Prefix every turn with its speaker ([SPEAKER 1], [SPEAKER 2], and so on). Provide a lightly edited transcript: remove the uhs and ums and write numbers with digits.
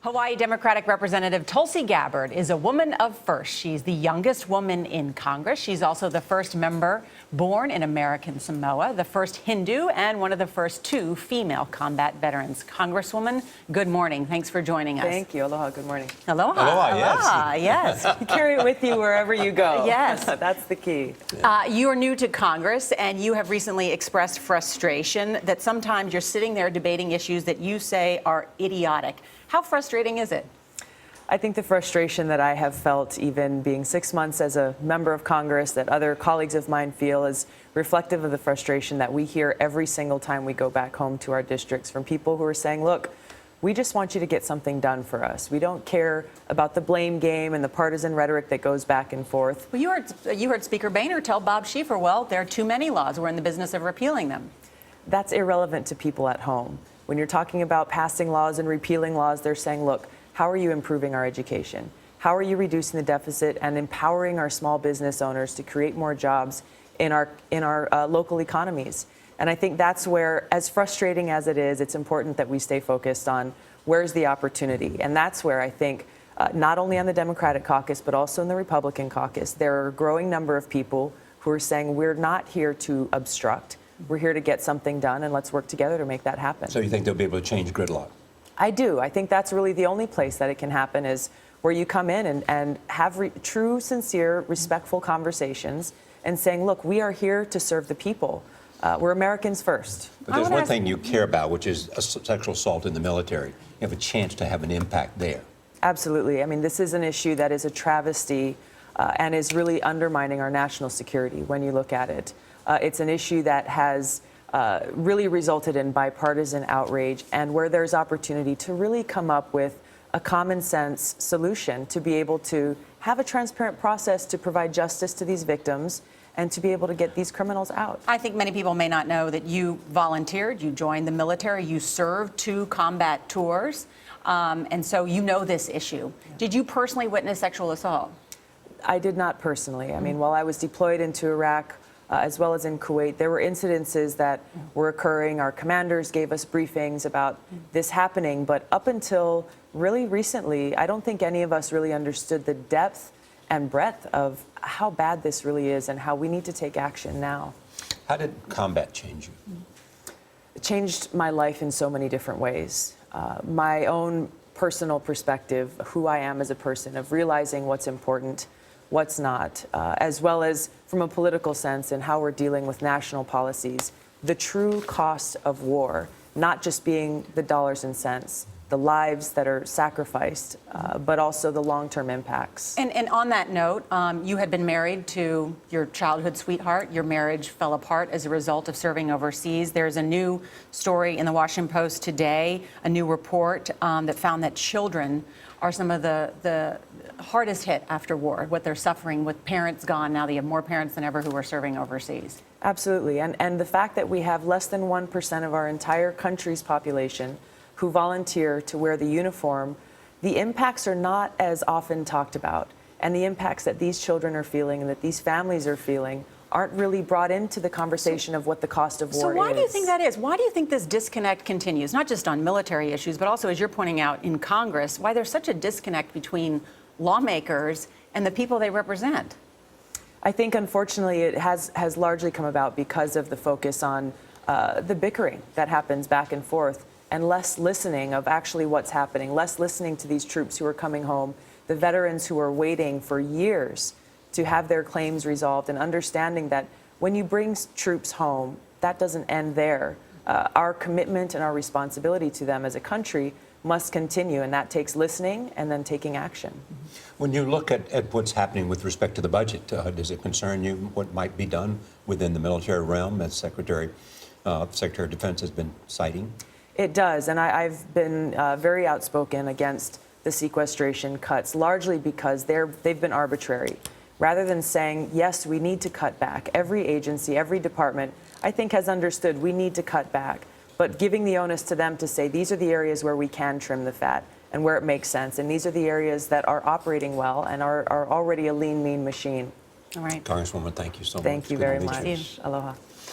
[SPEAKER 1] Hawaii Democratic Representative Tulsi Gabbard is a woman of first. She's the youngest woman in Congress. She's also the first member born in American Samoa, the first Hindu, and one of the first two female combat veterans. Congresswoman, good morning. Thanks for joining us.
[SPEAKER 2] Thank you. Aloha. Good morning.
[SPEAKER 1] Aloha.
[SPEAKER 3] Aloha,
[SPEAKER 1] Aloha.
[SPEAKER 3] yes.
[SPEAKER 1] Yes.
[SPEAKER 2] You carry it with you wherever you go.
[SPEAKER 1] Yes.
[SPEAKER 2] That's the key.
[SPEAKER 1] You are new to Congress, and you have recently expressed frustration that sometimes you're sitting there debating issues that you say are idiotic. How frustrating is it?
[SPEAKER 2] I think the frustration that I have felt, even being 6 months as a member of Congress, that other colleagues of mine feel is reflective of the frustration that we hear every single time we go back home to our districts from people who are saying, look, we just want you to get something done for us. We don't care about the blame game and the partisan rhetoric that goes back and forth.
[SPEAKER 1] Well, you heard Speaker Boehner tell Bob Schieffer, well, there are too many laws. We're in the business of repealing them.
[SPEAKER 2] That's irrelevant to people at home. When you're talking about passing laws and repealing laws, they're saying, look, how are you improving our education? How are you reducing the deficit and empowering our small business owners to create more jobs in our local economies? And I think that's where, as frustrating as it is, it's important that we stay focused on where's the opportunity. And that's where I think not only on the Democratic caucus, but also in the Republican caucus, there are a growing number of people who are saying we're not here to obstruct. We're here to get something done, and let's work together to make that happen.
[SPEAKER 3] So you think they'll be able to change gridlock?
[SPEAKER 2] I do. I think that's really the only place that it can happen, is where you come in and have true, sincere, respectful conversations and saying, look, we are here to serve the people. We're Americans first.
[SPEAKER 3] But there's one thing you care about, which is sexual assault in the military. You have a chance to have an impact there.
[SPEAKER 2] Absolutely. I mean, this is an issue that is a travesty and is really undermining our national security when you look at it. It's an issue that has really resulted in bipartisan outrage, and where there's opportunity to really come up with a common sense solution to be able to have a transparent process to provide justice to these victims and to be able to get these criminals out.
[SPEAKER 1] I think many people may not know that you volunteered, you joined the military, you served 2 combat tours, and so you know this issue. Did you personally witness sexual assault?
[SPEAKER 2] I did not personally. I mean, while I was deployed into Iraq, as well as in Kuwait, there were incidences that were occurring. Our commanders gave us briefings about this happening, but up until really recently, I don't think any of us really understood the depth and breadth of how bad this really is and how we need to take action now.
[SPEAKER 3] How did combat change you?
[SPEAKER 2] It changed my life in so many different ways. My own personal perspective, who I am as a person, of realizing what's important, what's not, as well as from a political sense and how we're dealing with national policies, the true cost of war, not just being the dollars and cents, the lives that are sacrificed, but also the long-term impacts.
[SPEAKER 1] And on that note, you had been married to your childhood sweetheart. Your marriage fell apart as a result of serving overseas. There's a new story in the Washington Post today, a new report that found that children are some of the hardest hit after war, what they're suffering with parents gone. Now they have more parents than ever who are serving overseas.
[SPEAKER 2] Absolutely. And the fact that we have less than 1% of our entire country's population who volunteer to wear the uniform, the impacts are not as often talked about. And the impacts that these children are feeling and that these families are feeling aren't really brought into the conversation of what the cost of war is.
[SPEAKER 1] So why do you think that is? Why do you think this disconnect continues, not just on military issues, but also, as you're pointing out, in Congress, why there's such a disconnect between lawmakers and the people they represent?
[SPEAKER 2] I think, unfortunately, it has largely come about because of the focus on the bickering that happens back and forth, and less listening of actually what's happening, less listening to these troops who are coming home, the veterans who are waiting for years to have their claims resolved, and understanding that when you bring troops home, that doesn't end there. Our commitment and our responsibility to them as a country must continue, and that takes listening and then taking action.
[SPEAKER 3] When you look at what's happening with respect to the budget, does it concern you what might be done within the military realm, as Secretary of Defense has been citing?
[SPEAKER 2] It does, and I've been very outspoken against the sequestration cuts, largely because they've been arbitrary. Rather than saying, yes, we need to cut back, every agency, every department, I think, has understood we need to cut back, but giving the onus to them to say, these are the areas where we can trim the fat and where it makes sense, and these are the areas that are operating well and are already a lean, mean machine.
[SPEAKER 1] All right.
[SPEAKER 3] Congresswoman, thank you so much.
[SPEAKER 2] Thank you very much.
[SPEAKER 1] Thank you.
[SPEAKER 2] Aloha.